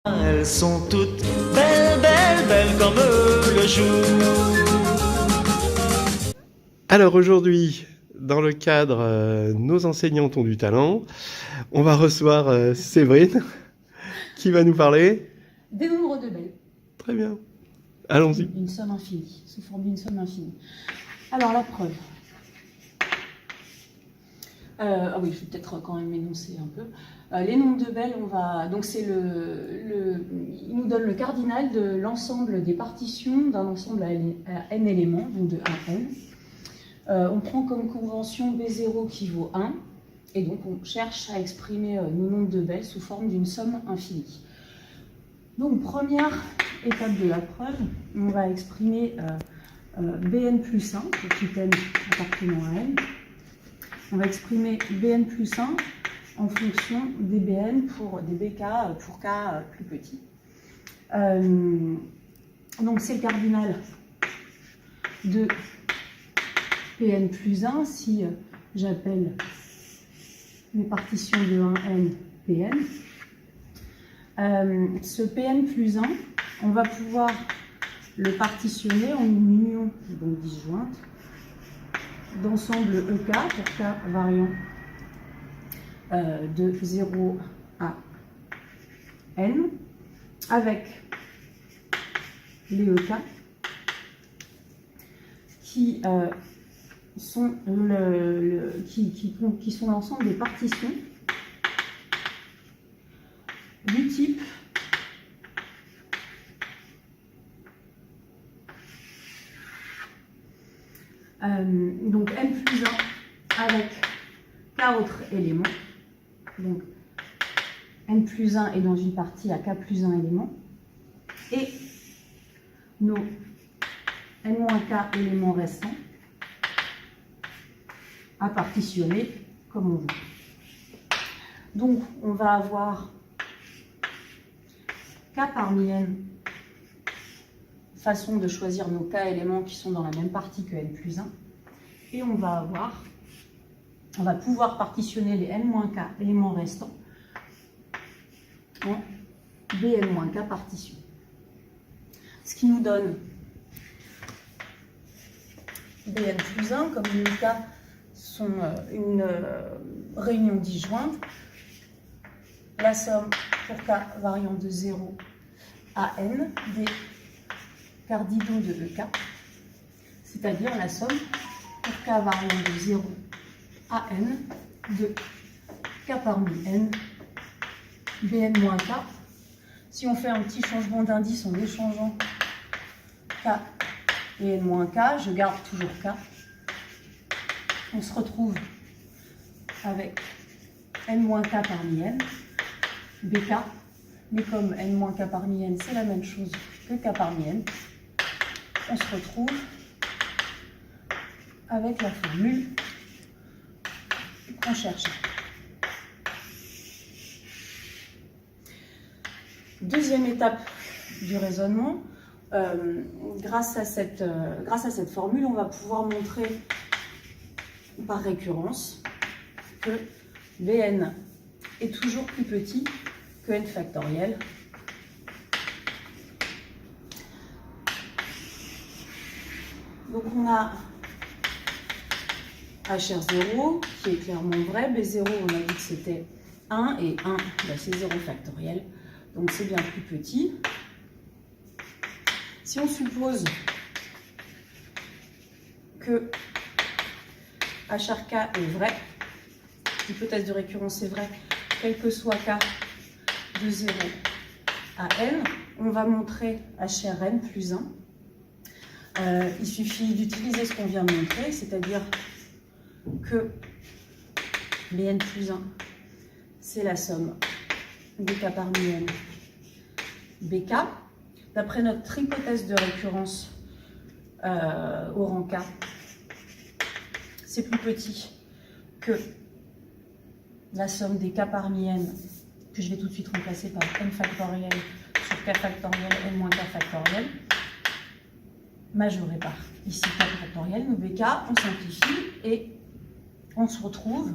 Elles sont toutes belles, belles, belles comme le jour. Alors aujourd'hui, dans le cadre Nos enseignantes ont du talent, on va recevoir Séverine qui va nous parler. Des nombres de Bell. Très bien. Allons-y. Une somme infinie, sous forme d'une somme infinie. Alors la preuve. Ah oui, je vais peut-être quand même énoncer un peu. Les nombres de Bell, donc c'est il nous donne le cardinal de l'ensemble des partitions d'un ensemble à n éléments, donc de 1 à n. On prend comme convention B0 qui vaut 1, et donc on cherche à exprimer nos nombres de Bell sous forme d'une somme infinie. Donc première étape de la preuve, on va exprimer Bn plus 1, pour tout n appartenant à n. On va exprimer Bn plus 1 en fonction des Bn pour des Bk pour k plus petit. Donc c'est le cardinal de Pn plus 1 si j'appelle mes partitions de 1n Pn. Ce Pn plus 1, on va pouvoir le partitionner en une union donc disjointe d'ensemble EK pour K variant de 0 à n avec les EK qui sont l'ensemble des partitions du type donc n plus 1 avec k autres éléments. Donc n plus 1 est dans une partie à k plus 1 éléments. Et nos n-k éléments restants à partitionner comme on veut. Donc on va avoir k parmi n façon de choisir nos k éléments qui sont dans la même partie que n plus 1. Et on va pouvoir partitionner les n-k éléments restants en bn-k partitions. Ce qui nous donne bn plus 1, comme les k sont une réunion disjointe, la somme pour k variant de 0 à n des cardinaux de EK, c'est-à-dire la somme pour k variant de 0 à n de k parmi n bn-k. Si on fait un petit changement d'indice en échangeant k et n-k, je garde toujours k. On se retrouve avec n-k parmi n, bk, mais comme n-k parmi n, c'est la même chose que k parmi n, on se retrouve avec la formule qu'on cherche. Deuxième étape du raisonnement, grâce à cette formule, on va pouvoir montrer par récurrence que Bn est toujours plus petit que n factoriel. Donc on a HR0 qui est clairement vrai, B0 on a dit que c'était 1 et 1 c'est 0 factoriel, donc c'est bien plus petit. Si on suppose que HRK est vrai, l'hypothèse de récurrence est vraie, quel que soit k de 0 à n, on va montrer HRN plus 1. Il suffit d'utiliser ce qu'on vient de montrer, c'est-à-dire que Bn plus 1, c'est la somme des k parmi n, bk. D'après notre hypothèse de récurrence au rang k, c'est plus petit que la somme des k parmi n, que je vais tout de suite remplacer par n factoriel sur k factoriel, n-k factoriel, majoré par ici k factoriel, nos bk, on simplifie et on se retrouve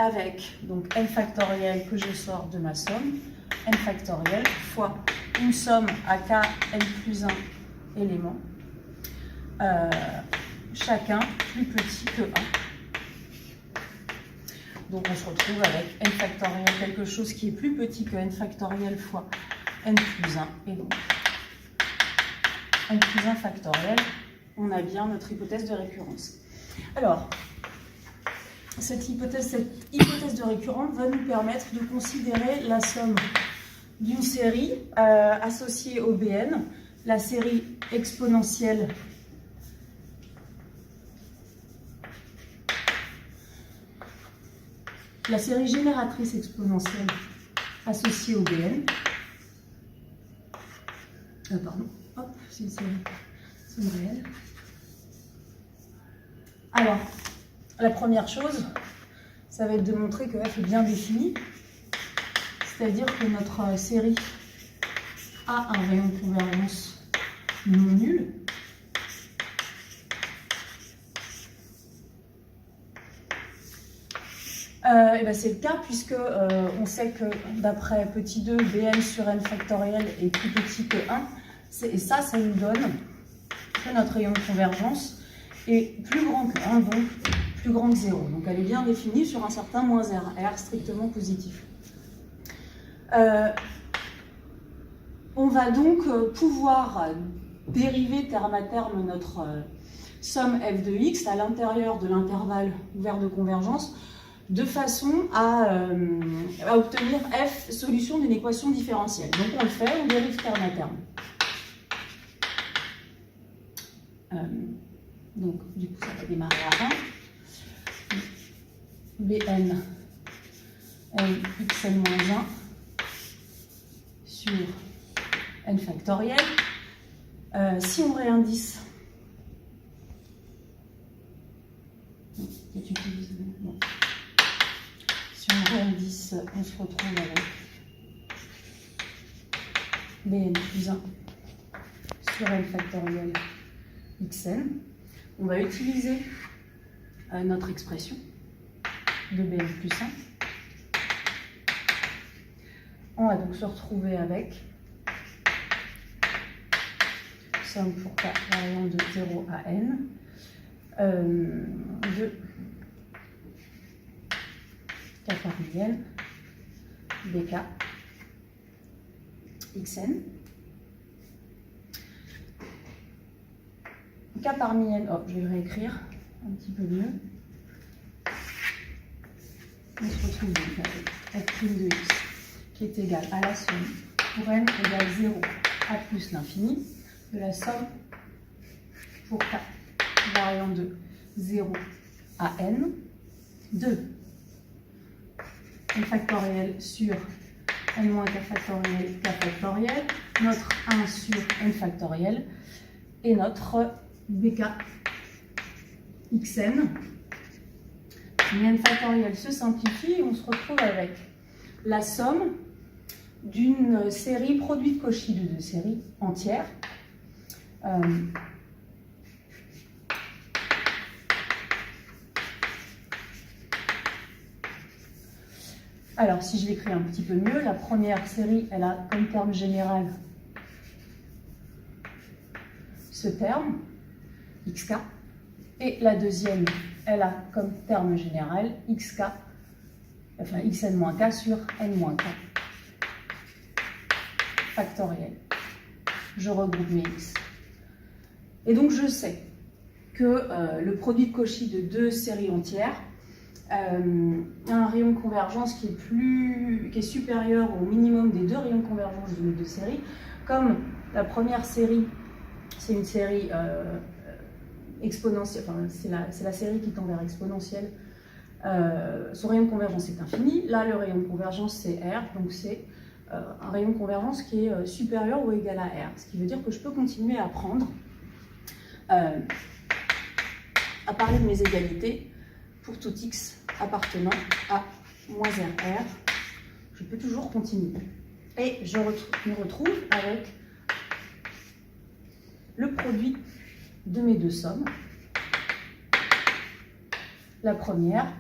avec donc n factoriel que je sors de ma somme, n factoriel fois une somme à k n plus 1 éléments, chacun plus petit que 1. Donc on se retrouve avec n factoriel, quelque chose qui est plus petit que n factoriel fois n plus 1. Et donc n plus 1 factoriel, on a bien notre hypothèse de récurrence. Alors, cette hypothèse de récurrence va nous permettre de considérer la somme d'une série associée au Bn, la série exponentielle la série génératrice exponentielle associée au Bn. Pardon, hop, c'est une série réelle. Alors, la première chose, ça va être de montrer que f est bien définie, c'est-à-dire que notre série a un rayon de convergence non nul. Et ben c'est le cas puisque on sait que d'après petit 2, Bn sur n factoriel est plus petit que 1. Et ça nous donne que notre rayon de convergence est plus grand que 1, donc plus grand que 0. Donc elle est bien définie sur un certain moins R, R strictement positif. On va donc pouvoir dériver terme à terme notre somme f de x à l'intérieur de l'intervalle ouvert de convergence de façon à obtenir f solution d'une équation différentielle. Donc on le fait, on dérive terme à terme. Donc du coup ça va démarrer à 1. Bn n xn-1 sur n factoriel. Si on réindice, on se retrouve avec Bn plus 1 sur n factoriel xn. On va utiliser notre expression de Bn plus 1. On va donc se retrouver avec somme pour k variant de 0 à n de k parmi n bk xn. K parmi n, je vais le réécrire un petit peu mieux. On se retrouve donc avec f' de x qui est égal à la somme pour n égale 0 à plus l'infini de la somme pour k variant de 0 à n de n factoriel sur n moins k factoriel, notre 1 sur n factoriel et notre bk xn. n factoriel se simplifie et on se retrouve avec la somme d'une série produit de Cauchy de deux séries entières. Alors, si je l'écris un petit peu mieux, la première série, elle a comme terme général ce terme, xk, et la deuxième, elle a comme terme général xk, enfin xn-k sur n-k factoriel. Je regroupe mes x. Et donc, je sais que le produit de Cauchy de deux séries entières un rayon de convergence qui est supérieur au minimum des deux rayons de convergence de mes deux séries. Comme la première série, c'est une série exponentielle, enfin, c'est la série qui tend vers exponentielle, son rayon de convergence est infini. Là, le rayon de convergence, c'est R, donc c'est un rayon de convergence qui est supérieur ou égal à R. Ce qui veut dire que je peux continuer à prendre, à parler de mes égalités pour tout x appartenant à moins RR. Je peux toujours continuer. Et je me retrouve avec le produit de mes deux sommes. La première,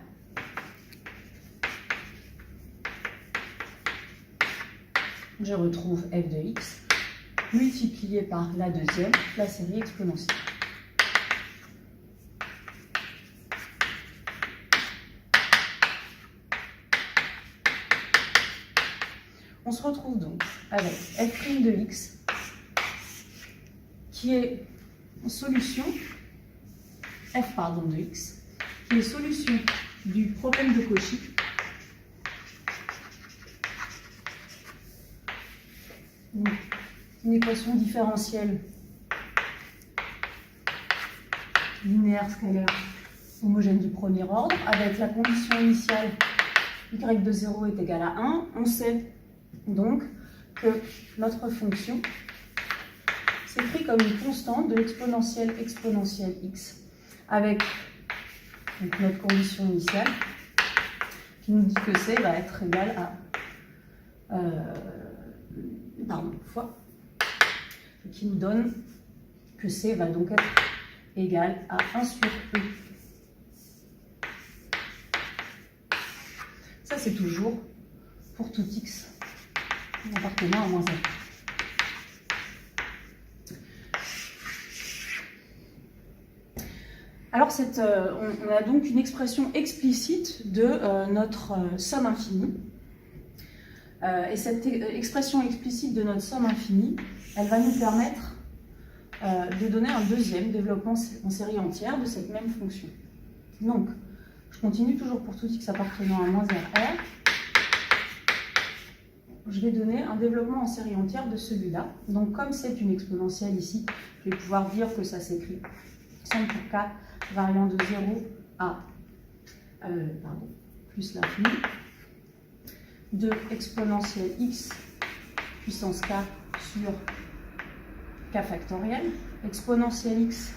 je retrouve f de x multiplié par la deuxième, la série exponentielle. On se retrouve donc avec f' de x qui est solution, f pardon de x, qui est solution du problème de Cauchy. Une équation différentielle linéaire scalaire homogène du premier ordre avec la condition initiale y de 0 est égal à 1. On sait donc que notre fonction s'écrit comme une constante de l'exponentielle exponentielle x avec donc, notre condition initiale qui nous dit que c va être égal à fois, qui nous donne que c va donc être égal à 1 sur e. Ça c'est toujours pour tout x appartenant à moins 0. Alors, on a donc une expression explicite de notre somme infinie. Et cette expression explicite de notre somme infinie, elle va nous permettre de donner un deuxième développement en série entière de cette même fonction. Donc, je continue toujours pour tout x appartenant à moins r. Je vais donner un développement en série entière de celui-là. Donc, comme c'est une exponentielle ici, je vais pouvoir dire que ça s'écrit somme pour k variant de 0 à plus l'infini de exponentielle x puissance k sur k factoriel. Exponentielle x,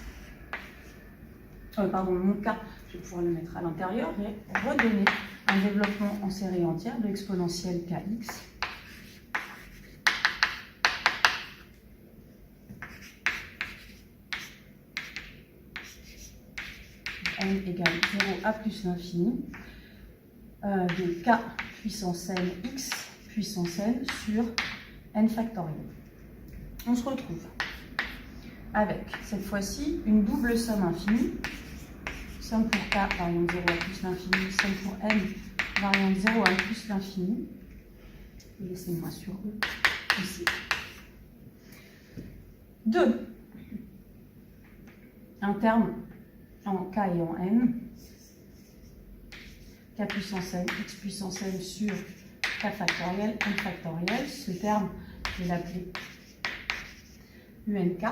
mon k, je vais pouvoir le mettre à l'intérieur et redonner un développement en série entière de exponentielle kx. N égale 0 à plus l'infini de k puissance n x puissance n sur n factoriel. On se retrouve avec cette fois-ci une double somme infinie, somme pour k variant de 0 à plus l'infini, somme pour n variant de 0 à plus l'infini, et laissez-moi sur E ici, de un terme en k et en n, k puissance n, x puissance n sur k factoriel, n factoriel. Ce terme, je vais l'appeler UNK.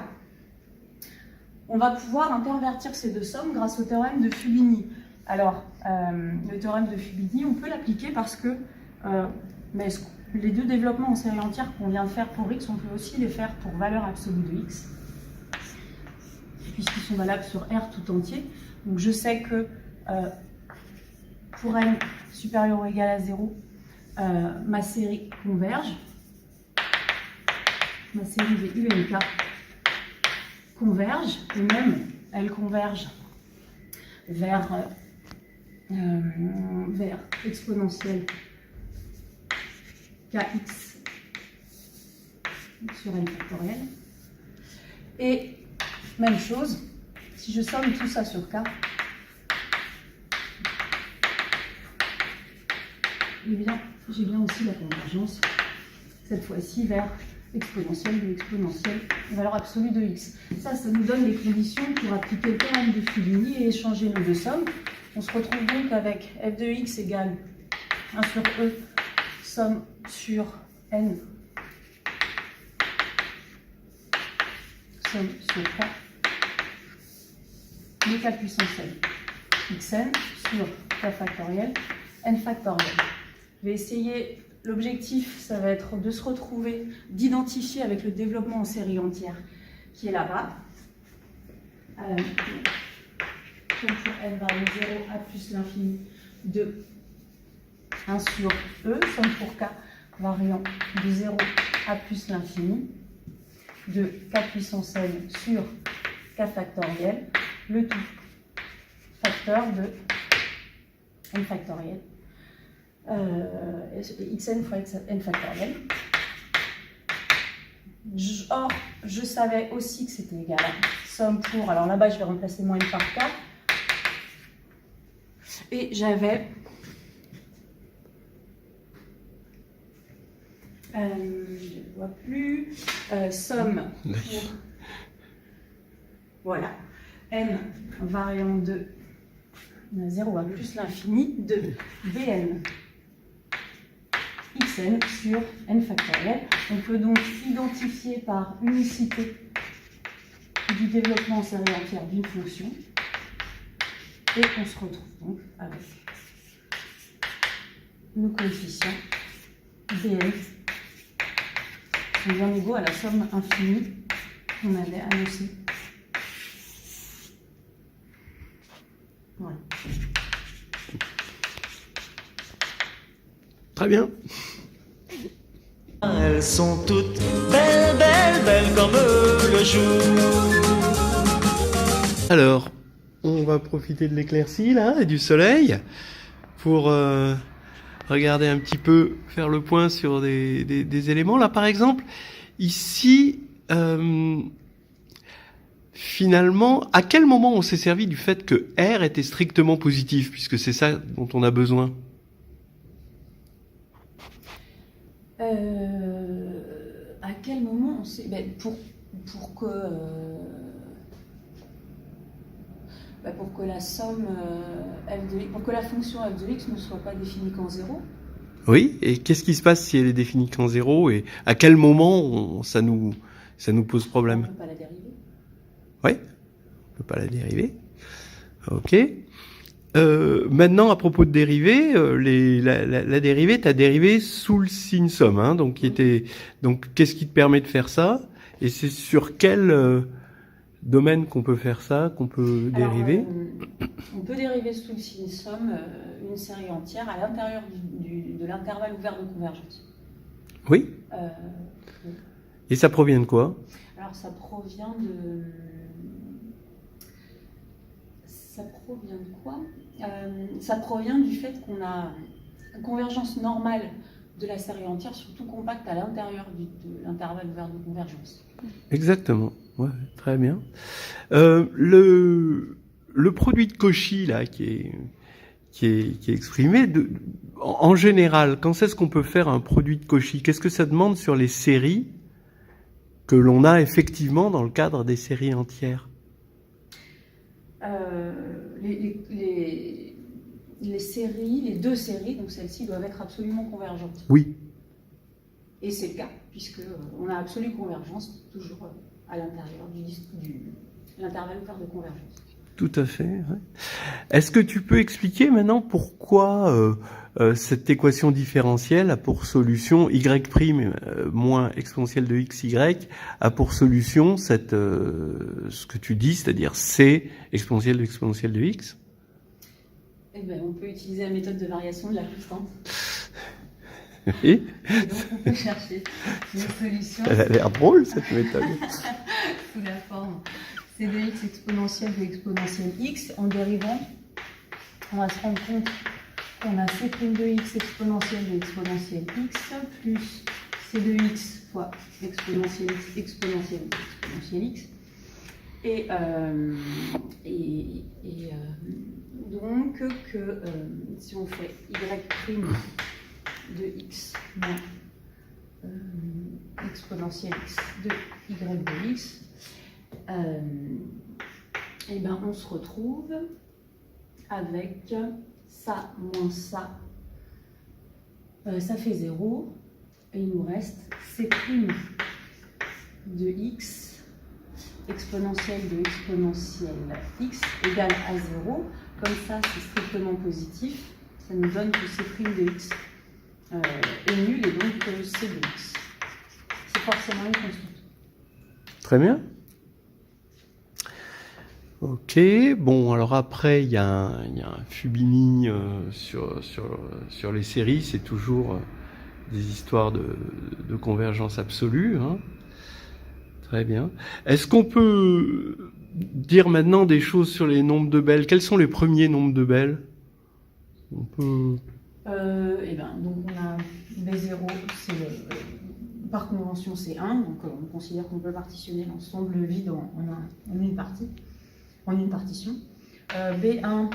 On va pouvoir intervertir ces deux sommes grâce au théorème de Fubini. Alors, le théorème de Fubini, on peut l'appliquer parce que les deux développements en série entière qu'on vient de faire pour x, on peut aussi les faire pour valeur absolue de x, puisqu'ils sont valables sur R tout entier. Donc je sais que pour n supérieur ou égal à 0, ma série converge. Ma série des UNK converge, et même elle converge vers exponentielle kx sur n factoriel. Et même chose, si je somme tout ça sur k, eh bien, j'ai bien aussi la convergence, cette fois-ci vers exponentielle de l'exponentielle valeur absolue de x. Ça nous donne les conditions pour appliquer le théorème de Fubini et échanger nos deux sommes. On se retrouve donc avec f de x égale 1 sur e, somme sur n, somme sur k, de k puissance n, xn sur k factoriel, n factoriel. Je vais essayer, l'objectif, ça va être de se retrouver, d'identifier avec le développement en série entière qui est là-bas. Somme pour n variant de 0 à plus l'infini de 1 sur e, somme pour k variant de 0 à plus l'infini de k puissance n sur k factoriel, le tout facteur de n factoriel, xn fois n factoriel. Or, je savais aussi que c'était égal à somme pour... Alors là-bas, je vais remplacer moins n par k. Et j'avais... je ne vois plus. Somme pour... Voilà. n variant de 0 à plus l'infini de Bn xn sur n factoriel. On peut donc identifier par unicité du développement en série entière d'une fonction. Et on se retrouve donc avec nos coefficients Bn sont bien égaux à la somme infinie qu'on avait annoncée. Voilà. Très bien. Elles sont toutes belles, belles, belles comme le jour. Alors, on va profiter de l'éclaircie là et du soleil pour regarder un petit peu, faire le point sur des éléments. Là, par exemple, ici, finalement, à quel moment on s'est servi du fait que R était strictement positif, puisque c'est ça dont on a besoin? À quel moment on sait, pour que la somme f de x, pour que la fonction f de x ne soit pas définie qu'en 0. Oui, et qu'est-ce qui se passe si elle est définie qu'en 0 et à quel moment ça nous pose On problème? ne peut pas la dériver. Oui, on peut pas la dériver. Ok. Maintenant, à propos de dérivée, la dérivée, t'as dérivé sous le signe somme, hein, donc qu'est-ce qui te permet de faire ça? Et c'est sur quel domaine qu'on peut faire ça, qu'on peut dériver? On peut dériver sous le signe somme une série entière à l'intérieur de l'intervalle ouvert de convergence. Oui. Oui. Et ça provient de quoi? Alors ça provient de quoi? Ça provient du fait qu'on a une convergence normale de la série entière sur tout compact à l'intérieur de l'intervalle ouvert de convergence. Exactement. Ouais, très bien. Le produit de Cauchy là qui est exprimé en général, quand est-ce qu'on peut faire un produit de Cauchy? Qu'est-ce que ça demande sur les séries que l'on a effectivement dans le cadre des séries entières? Les séries, les deux séries, donc celles-ci doivent être absolument convergentes. Oui. Et c'est le cas, puisque on a absolue convergence toujours à l'intérieur de l'intervalle ouvert de convergence. Tout à fait. Ouais. Est-ce que tu peux expliquer maintenant pourquoi cette équation différentielle a pour solution y' moins exponentielle de xy a pour solution ce que tu dis, c'est-à-dire c exponentielle de x? Eh bien, on peut utiliser la méthode de variation de la constante. Et donc, on peut chercher une solution. Elle a l'air drôle, cette méthode. Sous la forme c de x exponentielle de exponentielle x. En dérivant, on va se rendre compte qu'on a c' de x exponentielle de exponentielle x plus c de x fois exponentielle x exponentielle de exponentielle x. Donc que si on fait y' de x moins exponentielle x de y de x, et ben on se retrouve avec ça moins ça, ça fait 0, et il nous reste c' de x exponentielle de exponentielle x égale à 0. Comme ça, c'est strictement positif. Ça nous donne que c' de x est nul et donc que c de x. C'est forcément une constante. Très bien. Ok, bon, alors après, il y a un Fubini sur les séries, c'est toujours des histoires de convergence absolue, hein. Très bien. Est-ce qu'on peut dire maintenant des choses sur les nombres de Bell? Quels sont les premiers nombres de Bell? On peut... Donc on a B0, c'est par convention, c'est 1, donc on considère qu'on peut partitionner l'ensemble vide en une partie, en une partition. B1,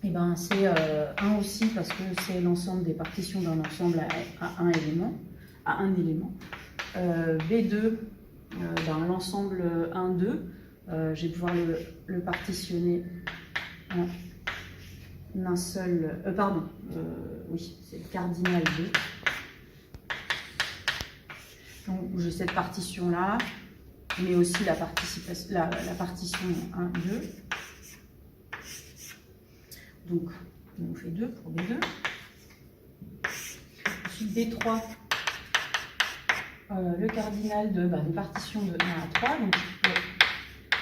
eh ben, c'est 1 aussi parce que c'est l'ensemble des partitions d'un ensemble à un élément. B2, dans l'ensemble 1, 2, je vais pouvoir le partitionner en un seul... oui, c'est le cardinal B. Donc j'ai cette partition-là, mais aussi la partition 1, 2. Donc, on fait 2 pour B2. Ensuite, B3, le cardinal des partitions de 1 à 3. Donc, je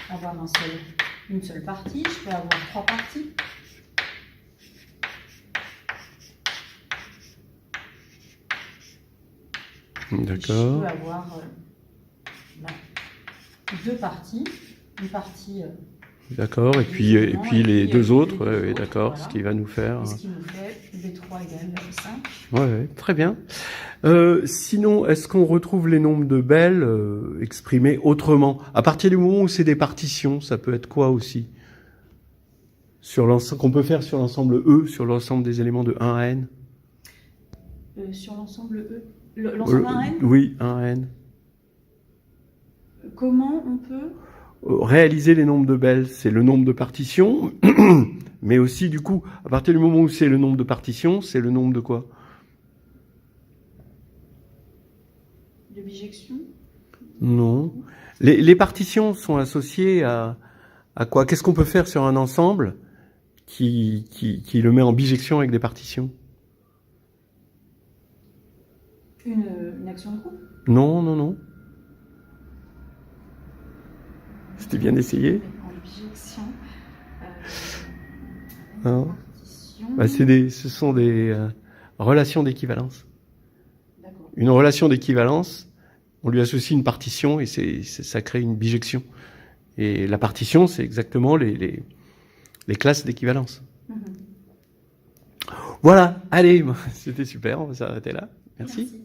peux avoir une seule partie. Je peux avoir 3 parties. D'accord. Je peux avoir 2 parties. Une partie... D'accord, et puis les deux autres, ouais, d'accord, voilà. Ce qui va nous faire... Et ce qui nous fait B3 égale B5. Ouais, très bien. Sinon, est-ce qu'on retrouve les nombres de Bell exprimés autrement? À partir du moment où c'est des partitions, ça peut être quoi aussi? Qu'on peut faire sur l'ensemble E, sur l'ensemble des éléments de 1 à N? Sur l'ensemble E? L'ensemble 1 à N? Oui, 1 à N. Comment on peut... réaliser les nombres de Bell, c'est le nombre de partitions, mais aussi du coup, à partir du moment où c'est le nombre de partitions, c'est le nombre de quoi? De bijection? Non. Les partitions sont associées à quoi? Qu'est-ce qu'on peut faire sur un ensemble qui le met en bijection avec des partitions? Une action de groupe? Non, non, non. C'était bien essayé. En bijection. Ce sont des relations d'équivalence. Une relation d'équivalence, on lui associe une partition et ça crée une bijection. Et la partition, c'est exactement les classes d'équivalence. Voilà, allez, c'était super, on va s'arrêter là. Merci.